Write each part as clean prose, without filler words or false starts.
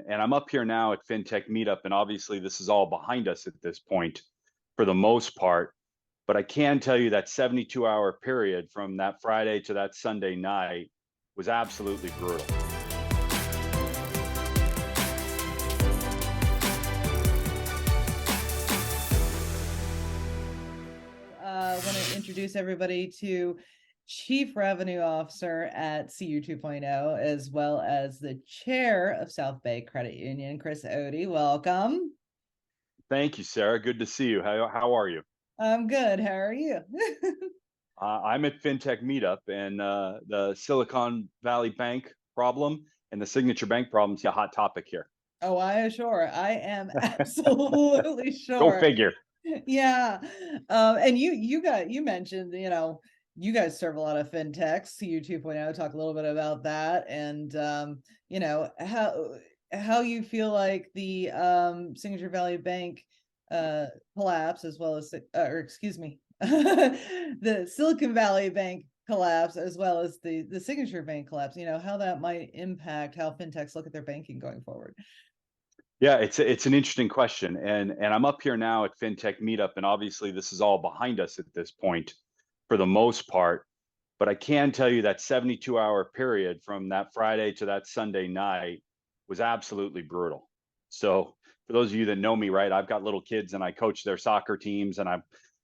And I'm up here now at Fintech Meetup, and obviously this is all behind us at this point for the most part. But I can tell you that 72-hour period from that Friday to that Sunday night was absolutely brutal. I want to introduce everybody to Chief Revenue Officer at CU 2.0, as well as the Chair of South Bay Credit Union, Chris Otey. Welcome. Thank you, Sarah. Good to see you. How are you? I'm good. How are you? I'm at Fintech Meetup, and the Silicon Valley Bank problem and the Signature Bank problem is a hot topic here. Oh, I am absolutely Go sure. figure. Yeah. And you mentioned, you guys serve a lot of fintechs, CU 2.0. Talk a little bit about that, and how you feel like the Signature Valley Bank collapse, as well as or excuse me, the Silicon Valley Bank collapse, as well as the Signature Bank collapse, how that might impact how fintechs look at their banking going forward. Yeah, it's an interesting question, and I'm up here now at Fintech Meetup, and obviously this is all behind us at this point for the most part. But I can tell you that 72-hour period from that Friday to that Sunday night was absolutely brutal. So for those of you that know me, right, I've got little kids and I coach their soccer teams, and I'm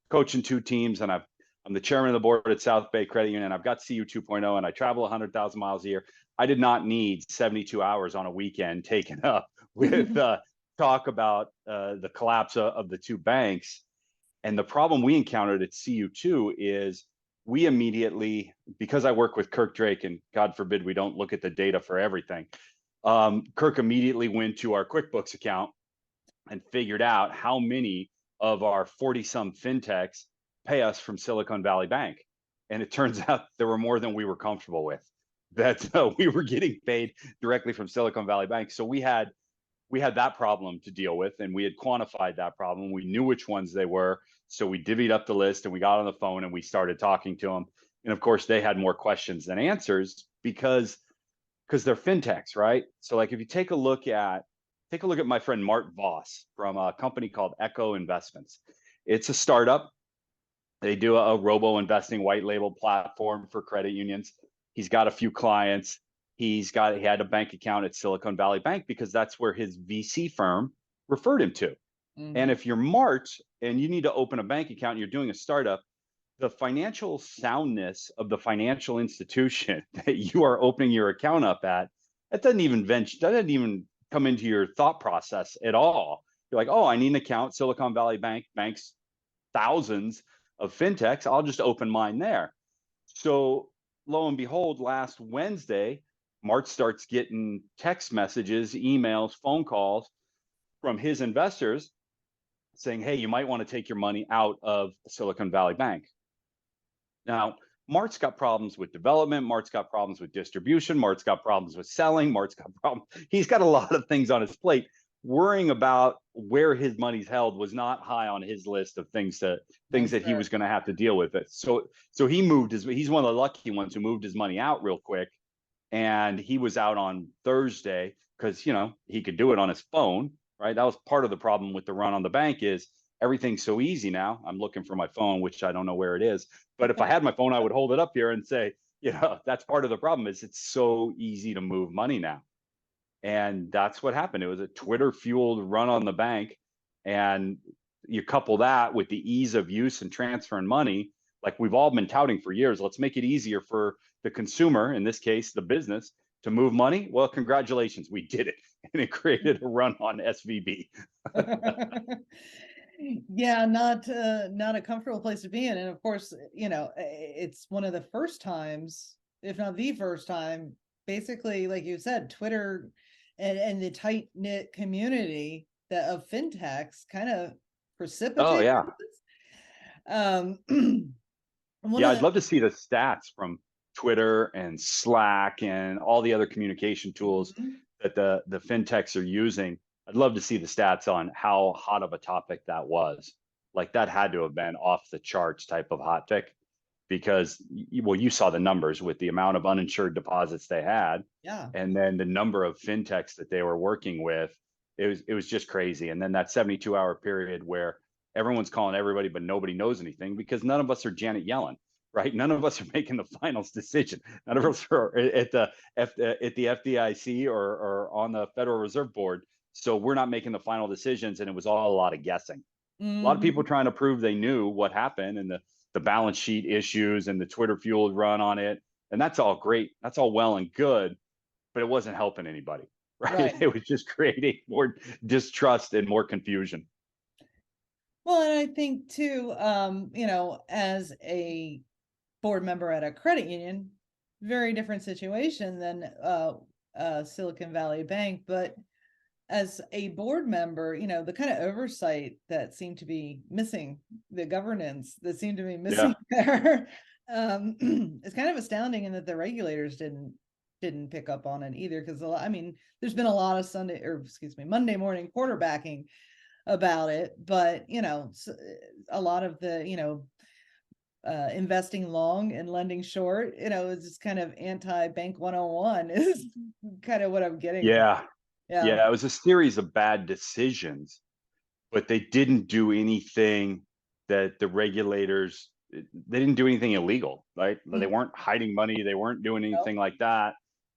coaching two teams, and I'm the chairman of the board at South Bay Credit Union. I've got CU 2.0, and I travel 100,000 miles a year. I did not need 72 hours on a weekend taken up with talk about the collapse of the two banks. And the problem we encountered at CU2 is we immediately, because I work with Kirk Drake, and God forbid we don't look at the data for everything, Kirk immediately went to our QuickBooks account and figured out how many of our 40-some fintechs pay us from Silicon Valley Bank. And it turns out there were more than we were comfortable with, that we were getting paid directly from Silicon Valley Bank. So we had that problem to deal with, and we had quantified that problem. We knew which ones they were. So we divvied up the list, and we got on the phone and we started talking to them. And of course, they had more questions than answers because they're fintechs, right? So like if you take a look at my friend Mart Voss from a company called Echo Investments. It's a startup. They do a robo investing white label platform for credit unions. He's got a few clients. He had a bank account at Silicon Valley Bank because that's where his VC firm referred him to. Mm-hmm. And if you're Mart and you need to open a bank account and you're doing a startup, the financial soundness of the financial institution that you are opening your account up at, that doesn't even come into your thought process at all. You're like, oh, I need an account. Silicon Valley Bank banks thousands of fintechs. I'll just open mine there. So lo and behold, last Wednesday, Mart starts getting text messages, emails, phone calls from his investors saying, hey, you might want to take your money out of Silicon Valley Bank. Now, Mart's got problems with development. Mart's got problems with distribution. Mart's got problems with selling. Mart's got problems. He's got a lot of things on his plate. Worrying about where his money's held was not high on his list of things that he was going to have to deal with it. So he's one of the lucky ones who moved his money out real quick. And he was out on Thursday because, he could do it on his phone, right? That was part of the problem with the run on the bank is everything's so easy now. I'm looking for my phone, which I don't know where it is. But if I had my phone, I would hold it up here and say, that's part of the problem is it's so easy to move money now. And that's what happened. It was a Twitter-fueled run on the bank. And you couple that with the ease of use and transferring money, like we've all been touting for years. Let's make it easier for the consumer, in this case, the business, to move money. Well, congratulations, we did it. And it created a run on SVB. Yeah, not a comfortable place to be in. And of course, it's one of the first times, if not the first time, basically, like you said, Twitter and the tight-knit community of fintechs kind of precipitated. Oh, yeah. I'd love to see the stats from Twitter and Slack and all the other communication tools that the fintechs are using. I'd love to see the stats on how hot of a topic that was. Like that had to have been off the charts type of hot tick, because well, you saw the numbers with the amount of uninsured deposits they had, Yeah. and then the number of fintechs that they were working with. It was just crazy. And then that 72-hour period where everyone's calling everybody, but nobody knows anything because none of us are Janet Yellen, right? None of us are making the final decision. None of us are at the FDIC or on the Federal Reserve Board. So we're not making the final decisions, and it was all a lot of guessing. A lot of people Mhm. trying to prove they knew what happened, and the balance sheet issues and the Twitter fueled run on it. And that's all great. That's all well and good, but it wasn't helping anybody, right? Right. It was just creating more distrust and more confusion. Well, and I think too, as a board member at a credit union, very different situation than Silicon Valley Bank. But as a board member, the kind of oversight that seemed to be missing, the governance that seemed to be Yeah. missing there, it's kind of astounding, in that the regulators didn't pick up on it either. Because there's been a lot of Monday morning quarterbacking about it, but a lot of the investing long and lending short, is just kind of anti-bank 101 is kind of what I'm getting from. Yeah. Yeah. Yeah. It was a series of bad decisions, but they didn't do anything that the regulators, they didn't do anything illegal, right? They Mhm. weren't hiding money. They weren't doing Nope. anything like that.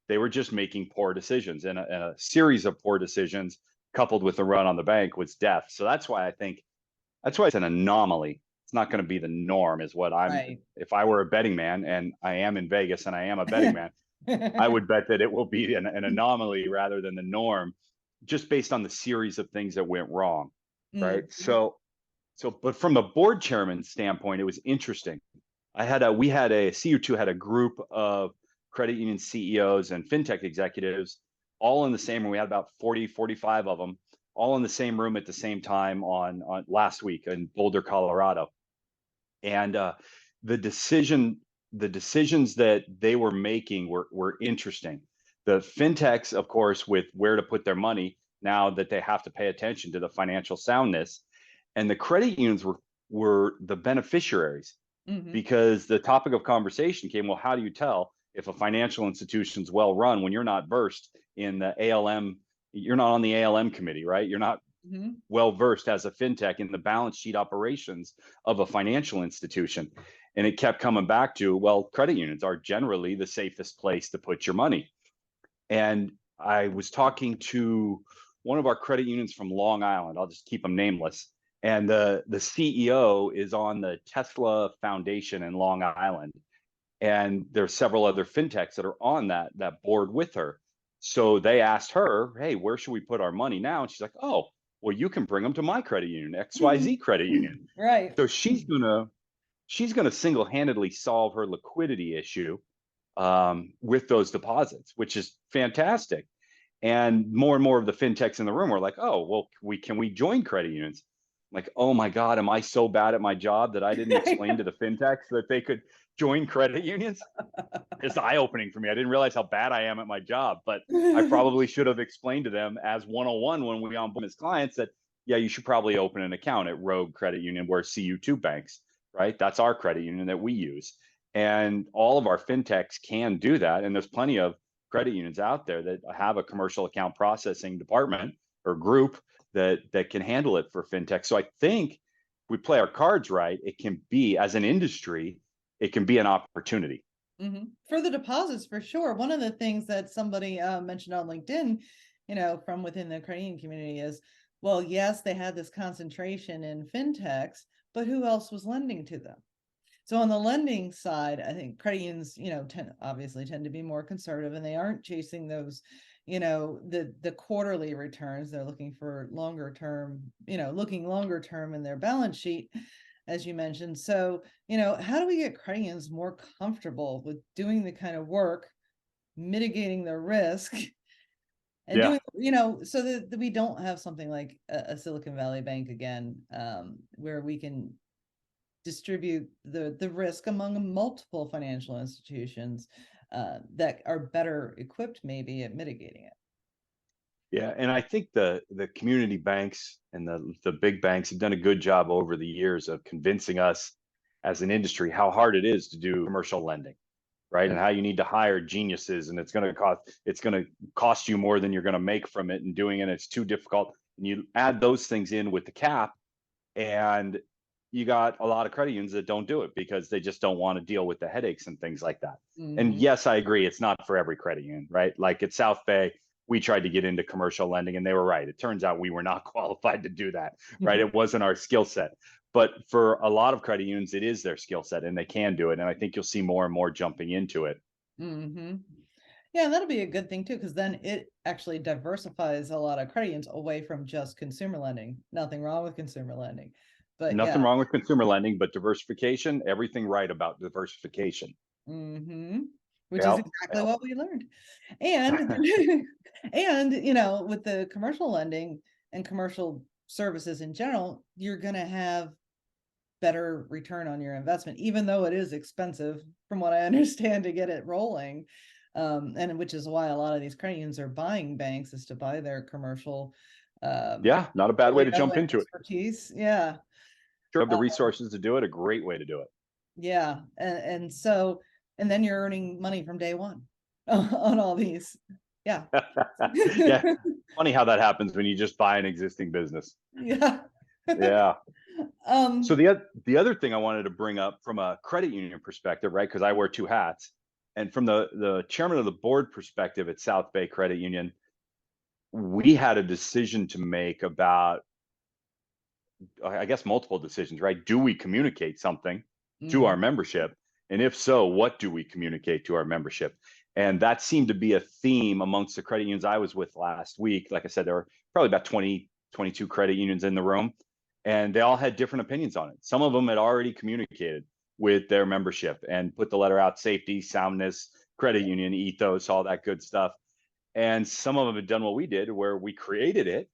They were just making poor decisions, and a series of poor decisions coupled with the run on the bank was death. So that's why it's an anomaly. It's not going to be the norm, is what I'm. Right. If I were a betting man, and I am in Vegas, and I am a betting man, I would bet that it will be an anomaly rather than the norm, just based on the series of things that went wrong, right? Mhm. So, but from the board chairman standpoint, it was interesting. We had a CU2 had a group of credit union CEOs and fintech executives all in the same room. We had about 40, 45 of them all in the same room at the same time on last week in Boulder, Colorado. And the decision, the decisions that they were making were interesting. The fintechs, of course, with where to put their money now that they have to pay attention to the financial soundness, and the credit unions were the beneficiaries, Mhm. because the topic of conversation came, well, how do you tell if a financial institution's well run when you're not versed in the ALM? You're not on the ALM committee, right? You're not Mhm. well versed as a fintech in the balance sheet operations of a financial institution. And it kept coming back to, well, credit unions are generally the safest place to put your money. And I was talking to one of our credit unions from Long Island. I'll just keep them nameless. And the CEO is on the Tesla Foundation in Long Island. And there's several other fintechs that are on that board with her. So they asked her, "Hey, where should we put our money now?" And she's like, "Oh, well, you can bring them to my credit union, XYZ credit union." Right. So she's gonna single-handedly solve her liquidity issue with those deposits, which is fantastic. And more of the fintechs in the room were like, "Oh, well, can we join credit unions?" I'm like, oh my God, am I so bad at my job that I didn't explain to the fintechs that they could join credit unions? It's eye-opening for me. I didn't realize how bad I am at my job, but I probably should have explained to them as 101 when we onboard as clients that, yeah, you should probably open an account at Rogue Credit Union, where CU2 banks, right? That's our credit union that we use. And all of our fintechs can do that. And there's plenty of credit unions out there that have a commercial account processing department or group that can handle it for fintech. So I think if we play our cards right, it can be, as an industry, it can be an opportunity. For the deposits, for sure. One of the things that somebody mentioned on LinkedIn, from within the credit union community is, well, yes, they had this concentration in fintechs, but who else was lending to them? So on the lending side, I think credit unions, tend to be more conservative, and they aren't chasing those, the quarterly returns. They're looking for longer term, looking longer term in their balance sheet, as you mentioned. So, how do we get credit unions more comfortable with doing the kind of work, mitigating the risk, and Yeah. doing, so that we don't have something like a Silicon Valley Bank again, where we can distribute the risk among multiple financial institutions that are better equipped maybe at mitigating it. Yeah, and I think the community banks and the big banks have done a good job over the years of convincing us as an industry how hard it is to do commercial lending, right? And how you need to hire geniuses, and it's going to cost you more than you're going to make from it, and doing it, it's too difficult. And you add those things in with the cap, and you got a lot of credit unions that don't do it because they just don't want to deal with the headaches and things like that. And yes, I agree, it's not for every credit union, right? Like at South Bay, we tried to get into commercial lending and they were right. It turns out we were not qualified to do that, right? It wasn't our skill set. But for a lot of credit unions, it is their skill set and they can do it. And I think you'll see more and more jumping into it. Yeah, that'll be a good thing too, because then it actually diversifies a lot of credit unions away from just consumer lending. Nothing wrong with consumer lending, but Nothing wrong with consumer lending, but diversification, everything right about diversification. Which is exactly what we learned. And and with the commercial lending and commercial services in general, you're going to have better return on your investment, even though it is expensive from what I understand to get it rolling. And which is why a lot of these credit unions are buying banks, is to buy their commercial not a bad way to jump into expertise. Sure, have the resources to do it, a great way to do it. And so, and then you're earning money from day one on all these. Yeah. Funny how that happens when you just buy an existing business. So the other thing I wanted to bring up from a credit union perspective, right? Because I wear two hats. And from the chairman of the board perspective at South Bay Credit Union, we had a decision to make about, I guess, multiple decisions, right? Do we communicate something to our membership? And if so, what do we communicate to our membership? And that seemed to be a theme amongst the credit unions I was with last week. Like I said, there were probably about 20, 22 credit unions in the room, and they all had different opinions on it. Some of them had already communicated with their membership and put the letter out: safety, soundness, credit union ethos, all that good stuff. And some of them had done what we did, where we created it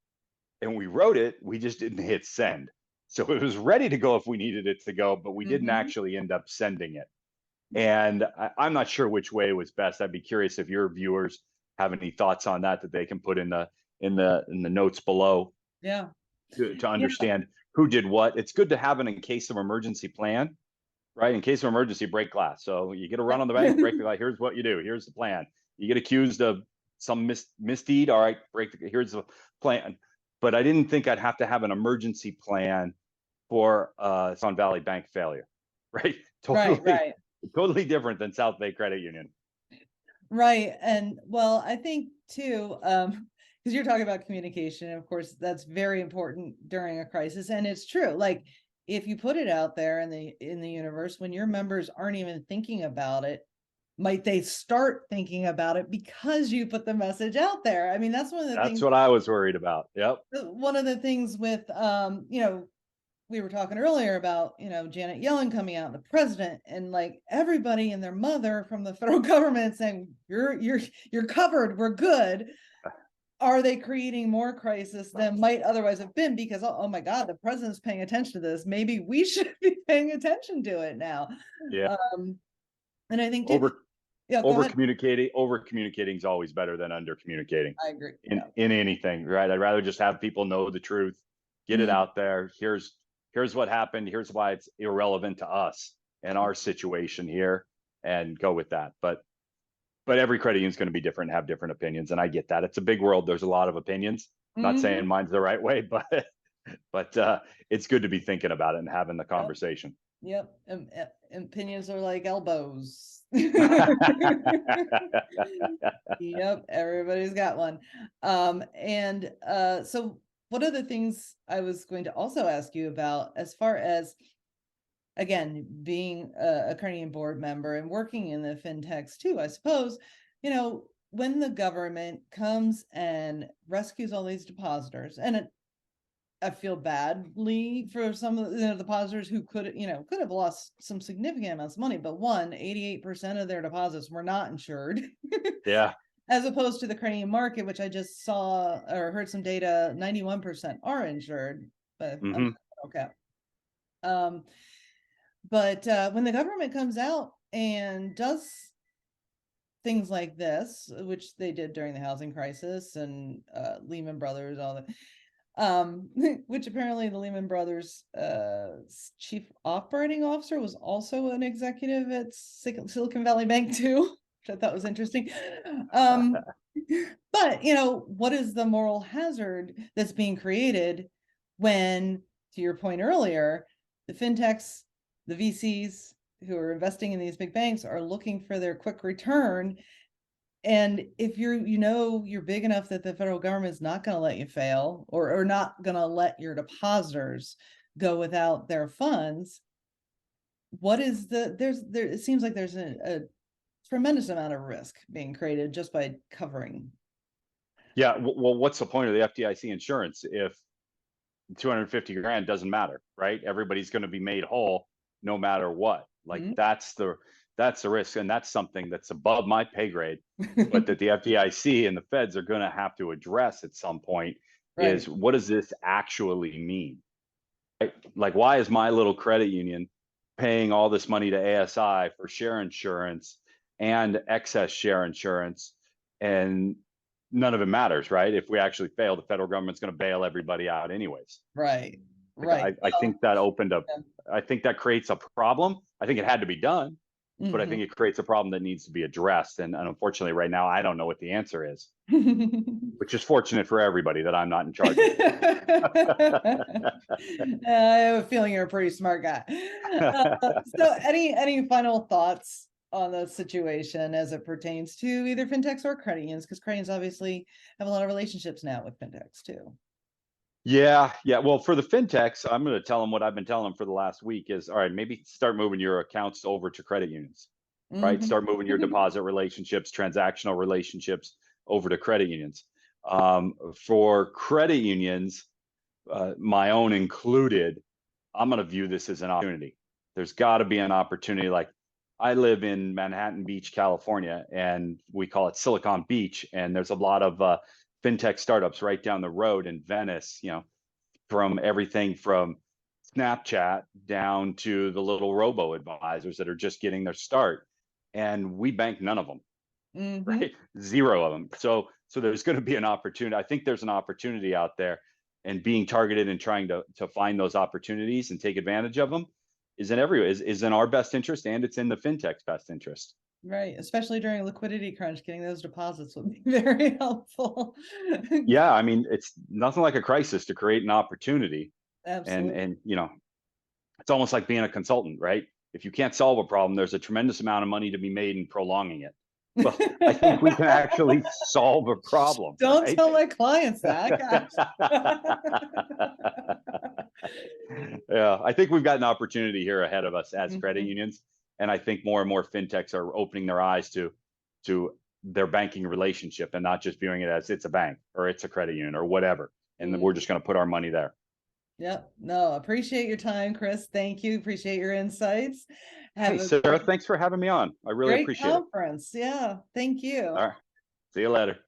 and we wrote it, we just didn't hit send. So it was ready to go if we needed it to go, but we didn't actually end up sending it. And I'm not sure which way was best. I'd be curious if your viewers have any thoughts on that they can put in the notes below. To understand who did what. It's good to have an in case of emergency plan, right? In case of emergency, break glass. So you get a run on the bank, break the glass. Here's what you do. Here's the plan. You get accused of some misdeed. All right, here's the plan. But I didn't think I'd have to have an emergency plan for Silicon Valley Bank failure, right? Totally different than South Bay Credit Union. Right. And well, I think too, because you're talking about communication, and of course, that's very important during a crisis. And it's true. Like, if you put it out there in the universe, when your members aren't even thinking about it, might they start thinking about it because you put the message out there? I mean, that's one of the things. That's what I was worried about. Yep. One of the things with, we were talking earlier about, Janet Yellen coming out, and the president, and like everybody and their mother from the federal government saying, you're covered, we're good. Are they creating more crisis than might otherwise have been? Because, oh my God, the president's paying attention to this. Maybe we should be paying attention to it now. And I think over communicating is always better than under communicating. I agree. In anything, right? I'd rather just have people know the truth, get it out there. Here's what happened. Here's why it's irrelevant to us and our situation here, and go with that. But every credit union is going to be different and have different opinions. And I get that. It's a big world. There's a lot of opinions. I'm not saying mine's the right way, but it's good to be thinking about it and having the conversation. Yep. Opinions are like elbows. Yep. Everybody's got one. So one of the things I was going to also ask you about, as far as, again, being a credit union board member and working in the fintechs too, I suppose, when the government comes and rescues all these depositors, and I feel badly for some of the depositors who could have lost some significant amounts of money, but 88% of their deposits were not insured. As opposed to the credit union market, which I just saw or heard some data, 91% are insured, but okay. But when the government comes out and does things like this, which they did during the housing crisis and Lehman Brothers, all that, which apparently the Lehman Brothers chief operating officer was also an executive at Silicon Valley Bank too, which I thought was interesting. But what is the moral hazard that's being created when, to your point earlier, the fintechs, the VCs who are investing in these big banks are looking for their quick return. And if you're big enough that the federal government is not going to let you fail, or not going to let your depositors go without their funds, what is it seems like there's a tremendous amount of risk being created just by covering. Yeah, well, what's the point of the FDIC insurance if 250 grand doesn't matter, right? Everybody's going to be made whole no matter what. Like that's the risk, and that's something that's above my pay grade, but that the FDIC and the feds are going to have to address at some point. Right. Is what does this actually mean? Right? Like, why is my little credit union paying all this money to ASI for share insurance and excess share insurance, and none of it matters, right? If we actually fail, the federal government's going to bail everybody out anyways. Right. Like, right. I think that opened up, I think that creates a problem. I think it had to be done, but I think it creates a problem that needs to be addressed. And unfortunately, right now, I don't know what the answer is, which is fortunate for everybody that I'm not in charge of. I have a feeling you're a pretty smart guy. So any final thoughts on the situation as it pertains to either fintechs or credit unions? Because credit unions obviously have a lot of relationships now with fintechs too. Yeah. Well, for the fintechs, I'm going to tell them what I've been telling them for the last week is, all right, maybe start moving your accounts over to credit unions, right? Start moving your deposit relationships, transactional relationships over to credit unions. For credit unions, my own included, I'm going to view this as an opportunity. There's got to be an opportunity. Like, I live in Manhattan Beach, California, and we call it Silicon Beach. And there's a lot of fintech startups right down the road in Venice, from everything from Snapchat down to the little robo advisors that are just getting their start. And we bank none of them, right? Zero of them. So there's going to be an opportunity. I think there's an opportunity out there, and being targeted and trying to find those opportunities and take advantage of them is in our best interest, and it's in the fintech's best interest. Right, especially during a liquidity crunch, getting those deposits would be very helpful. Yeah, I mean, it's nothing like a crisis to create an opportunity. Absolutely. And it's almost like being a consultant, right? If you can't solve a problem, there's a tremendous amount of money to be made in prolonging it. Well, I think we can actually solve a problem. Don't right? tell my clients that. Yeah, I think we've got an opportunity here ahead of us as credit unions. And I think more and more fintechs are opening their eyes to their banking relationship and not just viewing it as it's a bank or it's a credit union or whatever. And then we're just going to put our money there. Yep. No, appreciate your time, Chris. Thank you. Appreciate your insights. Hey, Sarah, thanks for having me on. I really appreciate it. Great conference. Yeah. Thank you. All right. See you later.